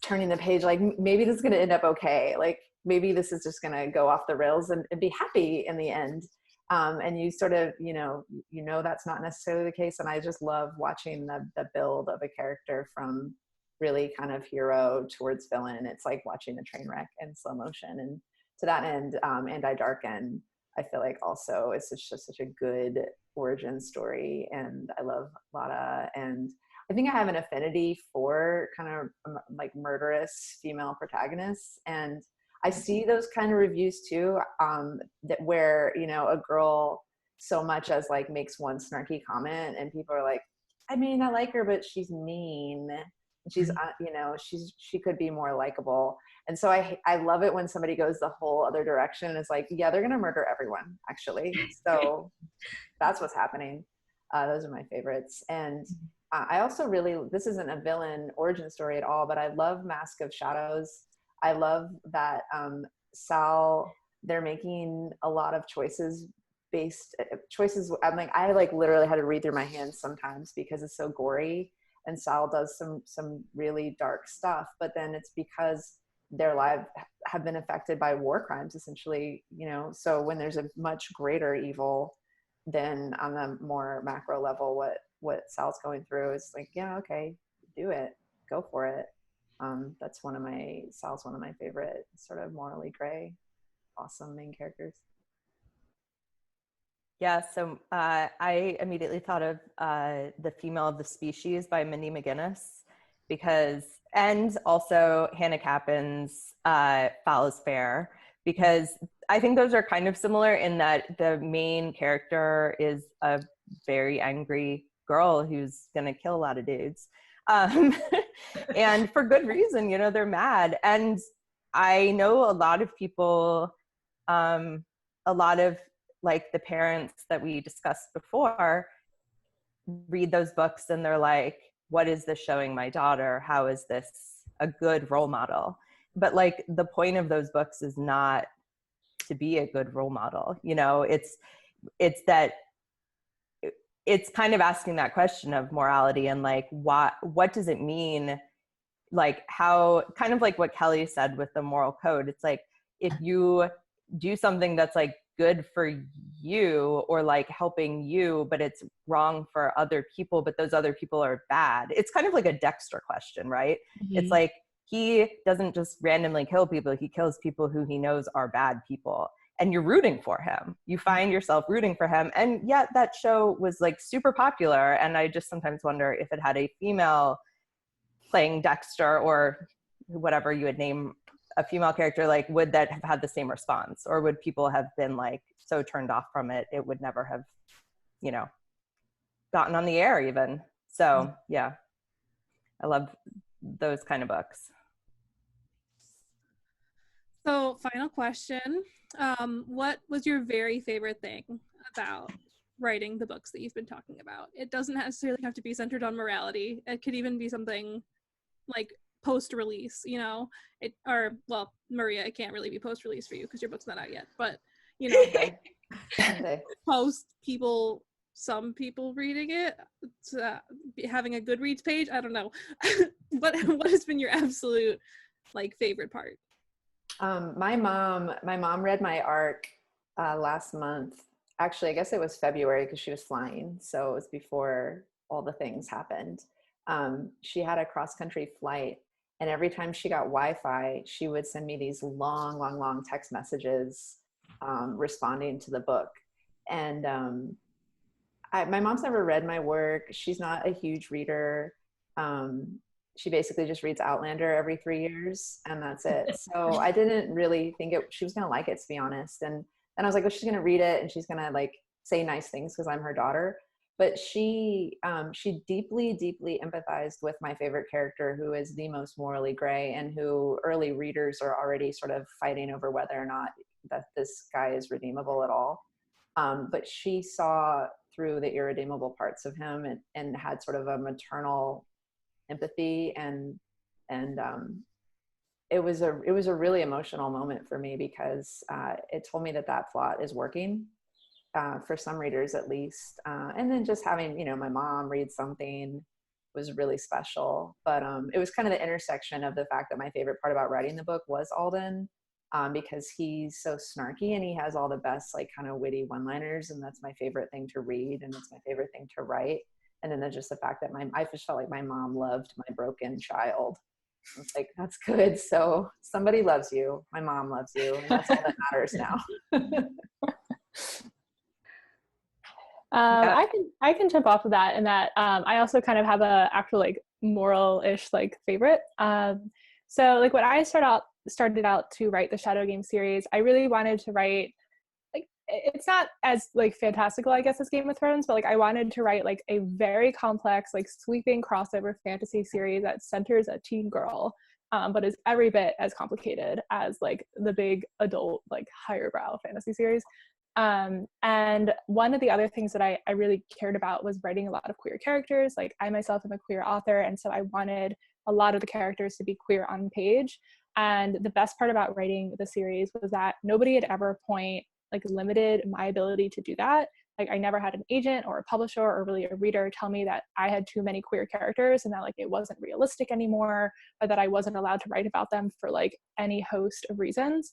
D: turning the page like, maybe this is going to end up okay. Like maybe this is just going to go off the rails and be happy in the end. And you sort of, you know, that's not necessarily the case. And I just love watching the build of a character from really kind of hero towards villain. It's like watching a train wreck in slow motion. And to that end, And I Darken, I feel like also it's just such a good origin story. And I love Lada. And I think I have an affinity for kind of like murderous female protagonists. And I see those kind of reviews too, that where, you know, a girl so much as like makes one snarky comment and people are like, I mean, I like her, but she's mean. She's, you know, she could be more likable. And so I love it when somebody goes the whole other direction and is like, yeah, they're going to murder everyone, actually. So that's what's happening. Those are my favorites. And I also really, this isn't a villain origin story at all, but I love Mask of Shadows. I love that Sal, they're making a lot of choices. I'm like, I like literally had to read through my hands sometimes because it's so gory. And Sal does some really dark stuff, but then it's because their lives have been affected by war crimes, essentially, you know. So when there's a much greater evil than on the more macro level, what Sal's going through is like, yeah, okay, do it, go for it. Sal's one of my favorite sort of morally gray, awesome main characters.
F: Yeah, so I immediately thought of The Female of the Species by Mindy McGinnis, and also Hannah Cappen's Foul is Fair, because I think those are kind of similar in that the main character is a very angry girl who's gonna kill a lot of dudes. And for good reason, you know, they're mad. And I know a lot of people, like the parents that we discussed before, read those books and they're like, what is this showing my daughter? How is this a good role model? But like the point of those books is not to be a good role model. You know, it's kind of asking that question of morality and like, what does it mean? Like how, kind of like what Kelly said with the moral code. It's like, if you do something that's like good for you or like helping you, but it's wrong for other people, but those other people are bad. It's kind of like a Dexter question, right? Mm-hmm. It's like, he doesn't just randomly kill people. He kills people who he knows are bad people. And you're rooting for him. You find yourself rooting for him. And yet that show was like super popular. And I just sometimes wonder if it had a female playing Dexter or whatever you would name a female character, like would that have had the same response? Or would people have been like so turned off from it, it would never have, you know, gotten on the air even. So yeah, I love those kind of books.
A: So final question, what was your very favorite thing about writing the books that you've been talking about? It doesn't necessarily have to be centered on morality. It could even be something like post-release, you know, well, Maria, it can't really be post-release for you because your book's not out yet, but you know, some people reading it, having a Goodreads page, I don't know. What has been your absolute like favorite part?
D: My mom read my arc last month. Actually, I guess it was February because she was flying. So it was before all the things happened. She had a cross-country flight, and every time she got Wi-Fi, she would send me these long text messages responding to the book. And my mom's never read my work. She's not a huge reader. She basically just reads Outlander every 3 years, and that's it. So I didn't really think she was going to like it, to be honest. And I was like, well, she's going to read it and she's going to like say nice things because I'm her daughter. But she deeply empathized with my favorite character, who is the most morally gray, and who early readers are already sort of fighting over whether or not that this guy is redeemable at all. But she saw through the irredeemable parts of him and had sort of a maternal empathy, and it was a really emotional moment for me because it told me that plot is working for some readers at least, and then just having, you know, my mom read something was really special. But it was kind of the intersection of the fact that my favorite part about writing the book was Alden, because he's so snarky and he has all the best like kind of witty one-liners, and that's my favorite thing to read, and it's my favorite thing to write. And then just the fact that I just felt like my mom loved my broken child. It's like, that's good. So somebody loves you. My mom loves you. And that's all that matters now.
B: I can jump off of that, and that I also kind of have a actual like moral-ish like favorite. So like when I started out to write the Shadow Game series, I really wanted to write, like, it's not as like fantastical, I guess, as Game of Thrones, but like I wanted to write like a very complex, like sweeping crossover fantasy series that centers a teen girl, but is every bit as complicated as like the big adult, like higher brow fantasy series. And one of the other things that I really cared about was writing a lot of queer characters. Like I myself am a queer author, and so I wanted a lot of the characters to be queer on page. And the best part about writing the series was that nobody at ever point like limited my ability to do that. Like I never had an agent or a publisher or really a reader tell me that I had too many queer characters and that like it wasn't realistic anymore, or that I wasn't allowed to write about them for like any host of reasons.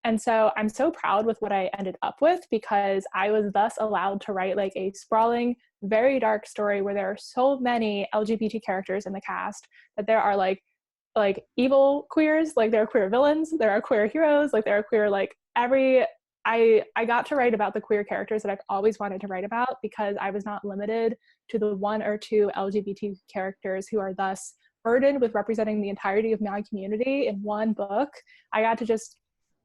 B: And so I'm so proud with what I ended up with, because I was thus allowed to write like a sprawling, very dark story where there are so many LGBT characters in the cast that there are like evil queers, like there are queer villains, there are queer heroes, like there are queer like I got to write about the queer characters that I've always wanted to write about, because I was not limited to the one or two LGBT characters who are thus burdened with representing the entirety of my community in one book. I got to just,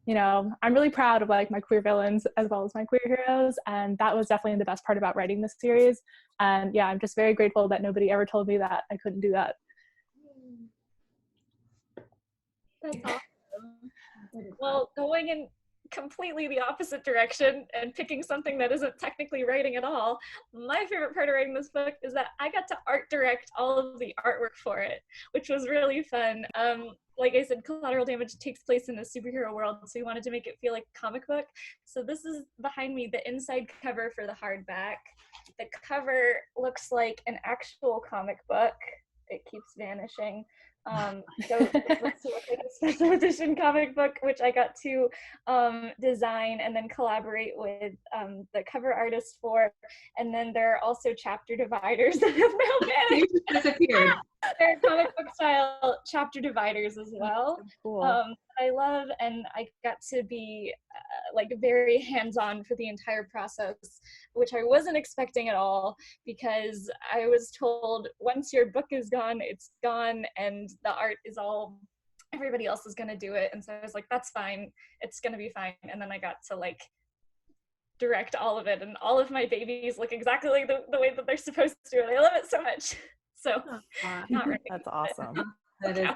B: you know, I'm really proud of like my queer villains as well as my queer heroes, and that was definitely the best part about writing this series. And yeah, I'm just very grateful that nobody ever told me that I couldn't do that.
C: That's awesome. Well, going in completely the opposite direction and picking something that isn't technically writing at all, my favorite part of writing this book is that I got to art direct all of the artwork for it, which was really fun. Like I said, Collateral Damage takes place in a superhero world, so we wanted to make it feel like a comic book. So this is behind me, the inside cover for the hardback. The cover looks like an actual comic book. It keeps vanishing. So let's look like a special edition comic book, which I got to design and then collaborate with the cover artist for. And then there are also chapter dividers that have now vanished.
E: Disappeared.
C: They're comic book style chapter dividers as well.
F: Cool.
C: I love, and I got to be like very hands-on for the entire process, which I wasn't expecting at all, because I was told once your book is gone, it's gone, and the art is all, everybody else is gonna do it. And so I was like, that's fine, it's gonna be fine. And then I got to like direct all of it, and all of my babies look exactly like the way that they're supposed to, and I love it so much. So not really.
F: That's awesome.
E: That is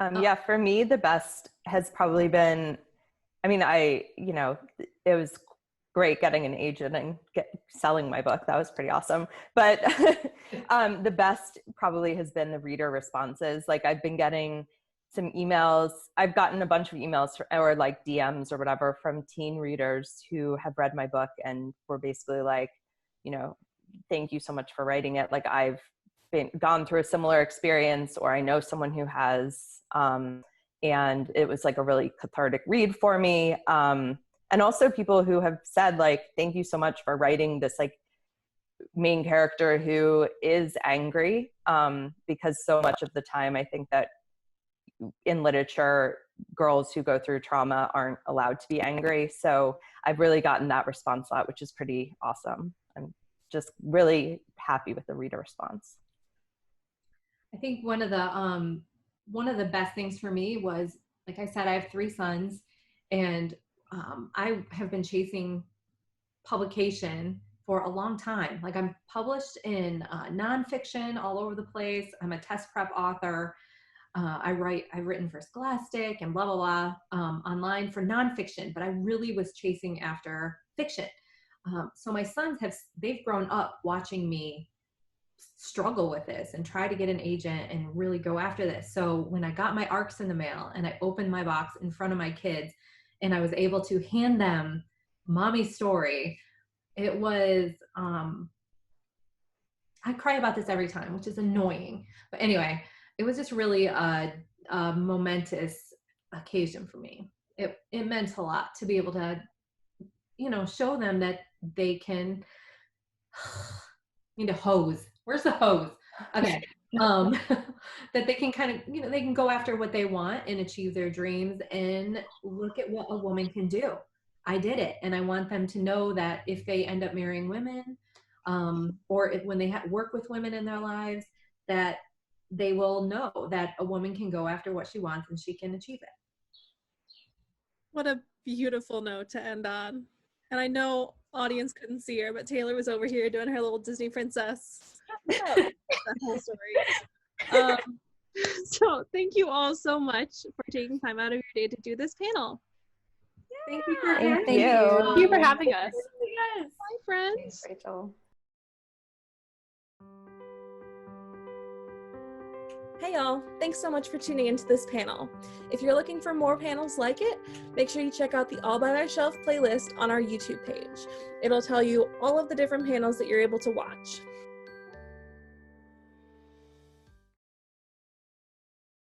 F: Yeah, for me, the best has probably been, I mean, it was great getting an agent and selling my book. That was pretty awesome. But the best probably has been the reader responses. Like, I've been getting some emails. I've gotten a bunch of emails or like DMs or whatever from teen readers who have read my book and were basically like, thank you so much for writing it. Like, I've gone through a similar experience, or I know someone who has, and it was like a really cathartic read for me. And also people who have said like, thank you so much for writing this like main character who is angry, because so much of the time I think that in literature, girls who go through trauma aren't allowed to be angry. So I've really gotten that response a lot, which is pretty awesome. I'm just really happy with the reader response.
E: I think one of the best things for me was, like I said, I have 3 sons, and I have been chasing publication for a long time. Like, I'm published in nonfiction all over the place. I'm a test prep author. I've written for Scholastic and blah, blah, blah, online for nonfiction, but I really was chasing after fiction. So my sons they've grown up watching me struggle with this and try to get an agent and really go after this. So when I got my ARCs in the mail and I opened my box in front of my kids and I was able to hand them Mommy's story, it was, I cry about this every time, which is annoying. But anyway, it was just really a momentous occasion for me. It meant a lot to be able to, show them that they can, need a hose. Where's the hose? Okay. That they can kind of, they can go after what they want and achieve their dreams, and look at what a woman can do. I did it. And I want them to know that if they end up marrying women, or when they work with women in their lives, that they will know that a woman can go after what she wants and she can achieve it.
A: What a beautiful note to end on. And I know audience couldn't see her, but Taylor was over here doing her little Disney princess. That whole story. So thank you all so much for taking time out of your day to do this panel.
E: Thank you for having
F: Thank you.
B: Thank you for having us.
C: Yes.
A: Bye, friends.
D: Thanks, Rachel.
A: Hey y'all, thanks so much for tuning into this panel. If you're looking for more panels like it, make sure you check out the All By Myself playlist on our YouTube page. It'll tell you all of the different panels that you're able to watch.